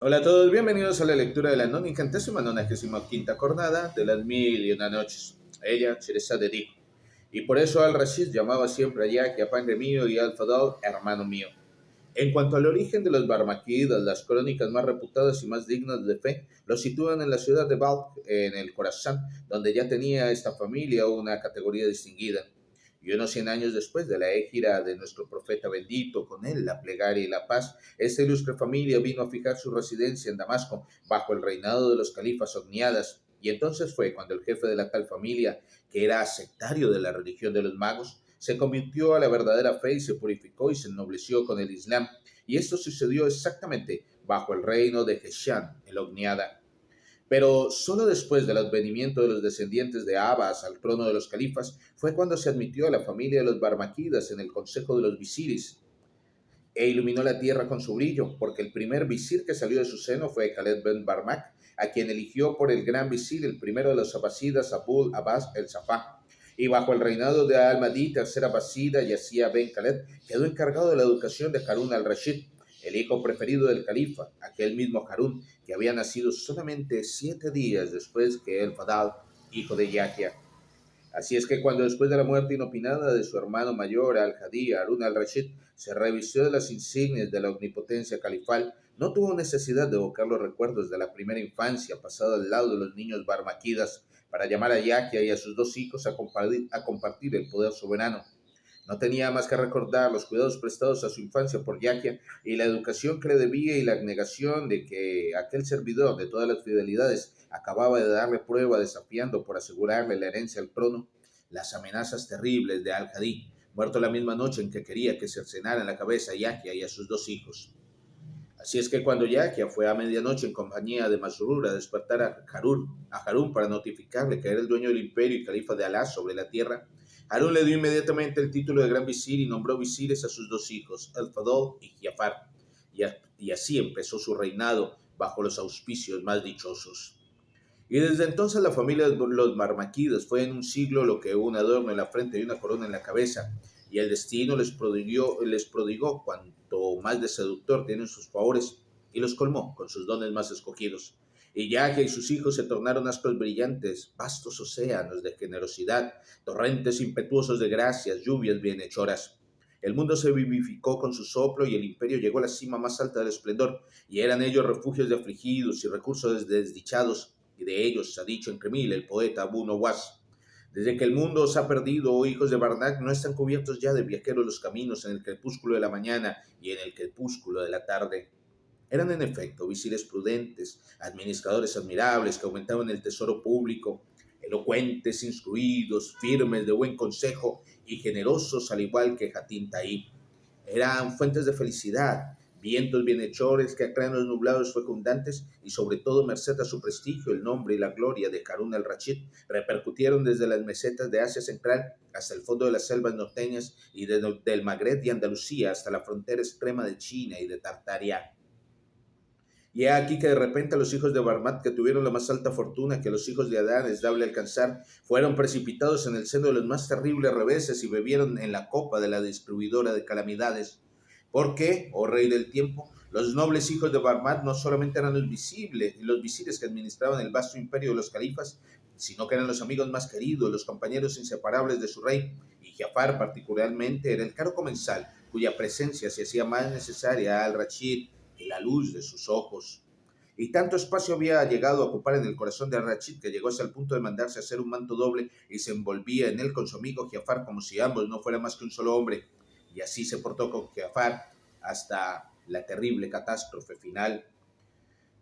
Hola a todos, bienvenidos a la lectura de la 95ª jornada de las mil y una noches. Ella, Sherezade dijo, y por eso al-Rashid llamaba siempre a Yahya padre mío y al-Fadl hermano mío. En cuanto al origen de los Barmaquidas, las crónicas más reputadas y más dignas de fe los sitúan en la ciudad de Balkh, en el Khorasan, donde ya tenía esta familia una categoría distinguida. Y unos 100 años después de la égira de nuestro profeta bendito, con él la plegaria y la paz, esta ilustre familia vino a fijar su residencia en Damasco, bajo el reinado de los califas omniadas. Y entonces fue cuando el jefe de la tal familia, que era sectario de la religión de los magos, se convirtió a la verdadera fe y se purificó y se ennobleció con el Islam. Y esto sucedió exactamente bajo el reino de Hesham, el Ogniada. Pero solo después del advenimiento de los descendientes de Abbas al trono de los califas fue cuando se admitió a la familia de los Barmaquidas en el consejo de los visiris e iluminó la tierra con su brillo, porque el primer visir que salió de su seno fue Khaled ben Barmak, a quien eligió por el gran visir, el primero de los abasidas, Abul Abbas el Safá. Y bajo el reinado de Al-Mahdi, tercera abasida, Yasía ben Khaled, quedó encargado de la educación de Harun al-Rashid, el hijo preferido del califa, aquel mismo Harun, que había nacido solamente 7 días después que el Fadal, hijo de Yahya. Así es que cuando después de la muerte inopinada de su hermano mayor, Al-Hadi Harun al-Rashid, se revistió de las insignias de la omnipotencia califal, no tuvo necesidad de evocar los recuerdos de la primera infancia pasada al lado de los niños barmaquidas para llamar a Yahya y a sus dos hijos a compartir el poder soberano. No tenía más que recordar los cuidados prestados a su infancia por Yahya y la educación que le debía y la negación de que aquel servidor de todas las fidelidades acababa de darle prueba desafiando por asegurarle la herencia al trono, las amenazas terribles de Al-Hadi, muerto la misma noche en que quería que cercenaran la cabeza a Yahya y a sus dos hijos. Así es que cuando Yahya fue a medianoche en compañía de Masrur a despertar a Harún para notificarle que era el dueño del imperio y califa de Alá sobre la tierra, Harún le dio inmediatamente el título de gran visir y nombró visires a sus dos hijos, Al-Fadl y Jafar, y así empezó su reinado bajo los auspicios más dichosos. Y desde entonces la familia de los Marmaquidas fue en un siglo lo que un adorno en la frente y una corona en la cabeza, y el destino les prodigó cuanto más de seductor tienen sus favores, y los colmó con sus dones más escogidos. Y Yahya y sus hijos se tornaron astros brillantes, vastos océanos de generosidad, torrentes impetuosos de gracias, lluvias bienhechoras. El mundo se vivificó con su soplo y el imperio llegó a la cima más alta del esplendor, y eran ellos refugios de afligidos y recursos de desdichados, y de ellos ha dicho entre mil el poeta Abu Nuwas. Desde que el mundo os ha perdido, oh hijos de Barnak, no están cubiertos ya de viajeros los caminos en el crepúsculo de la mañana y en el crepúsculo de la tarde. Eran en efecto visires prudentes, administradores admirables que aumentaban el tesoro público, elocuentes, instruidos, firmes, de buen consejo y generosos al igual que Hatim Taib. Eran fuentes de felicidad, vientos bienhechores que aclaran los nublados fecundantes y sobre todo merced a su prestigio, el nombre y la gloria de Harun al-Rashid repercutieron desde las mesetas de Asia Central hasta el fondo de las selvas norteñas y del Magreb y Andalucía hasta la frontera extrema de China y de Tartaria. Y he aquí que de repente los hijos de Barmat, que tuvieron la más alta fortuna que los hijos de Adán es dable alcanzar, fueron precipitados en el seno de los más terribles reveses y bebieron en la copa de la distribuidora de calamidades. Porque, oh rey del tiempo, los nobles hijos de Barmat no solamente eran los visires que administraban el vasto imperio de los califas, sino que eran los amigos más queridos, los compañeros inseparables de su rey, y Jafar particularmente era el caro comensal, cuya presencia se hacía más necesaria al Rashid que la luz de sus ojos. Y tanto espacio había llegado a ocupar en el corazón de Rachid que llegó hasta el punto de mandarse a hacer un manto doble y se envolvía en él con su amigo Giafar como si ambos no fueran más que un solo hombre. Y así se portó con Giafar hasta la terrible catástrofe final.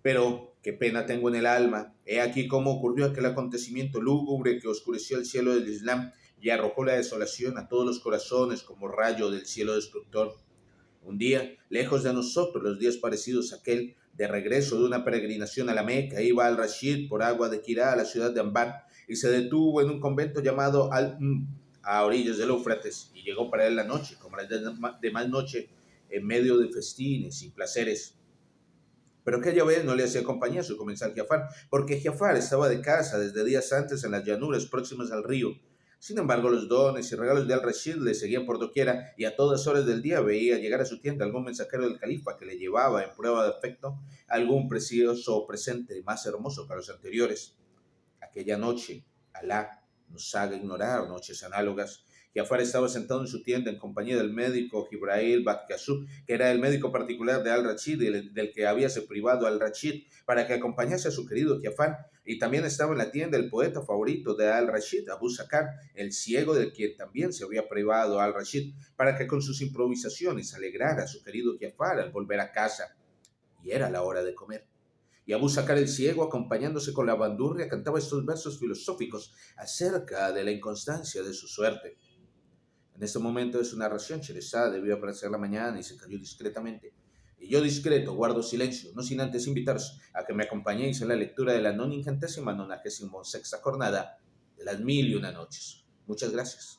Pero qué pena tengo en el alma. He aquí cómo ocurrió aquel acontecimiento lúgubre que oscureció el cielo del Islam y arrojó la desolación a todos los corazones como rayo del cielo destructor. Un día, lejos de nosotros, los días parecidos a aquel, de regreso de una peregrinación a la Meca, iba al-Rashid por agua de Quirá a la ciudad de Ambar y se detuvo en un convento llamado a orillas del Éufrates, y llegó para él la noche, como la demás noche, en medio de festines y placeres. Pero aquella vez no le hacía compañía a su comensal Giafar, porque Giafar estaba de caza desde días antes en las llanuras próximas al río. Sin embargo, los dones y regalos de Al-Rashid le seguían por doquiera y a todas horas del día veía llegar a su tienda algún mensajero del califa que le llevaba en prueba de afecto algún precioso presente más hermoso que los anteriores. Aquella noche, Alá nos haga ignorar noches análogas. Jafar estaba sentado en su tienda en compañía del médico Jibrail Bakasú, que era el médico particular de Al-Rashid y del que habíase privado Al-Rashid para que acompañase a su querido Jafar. Y también estaba en la tienda el poeta favorito de Al-Rashid, Abu Sakar, el ciego del quien también se había privado Al-Rashid, para que con sus improvisaciones alegrara a su querido Jafar al volver a casa. Y era la hora de comer. Y Abu Sakar el ciego, acompañándose con la bandurria, cantaba estos versos filosóficos acerca de la inconstancia de su suerte. En este momento de su narración, Sherezada debió aparecer la mañana y se cayó discretamente. Y yo discreto guardo silencio, no sin antes invitaros a que me acompañéis en la lectura de la 90ª 96ª jornada de las 1001 noches. Muchas gracias.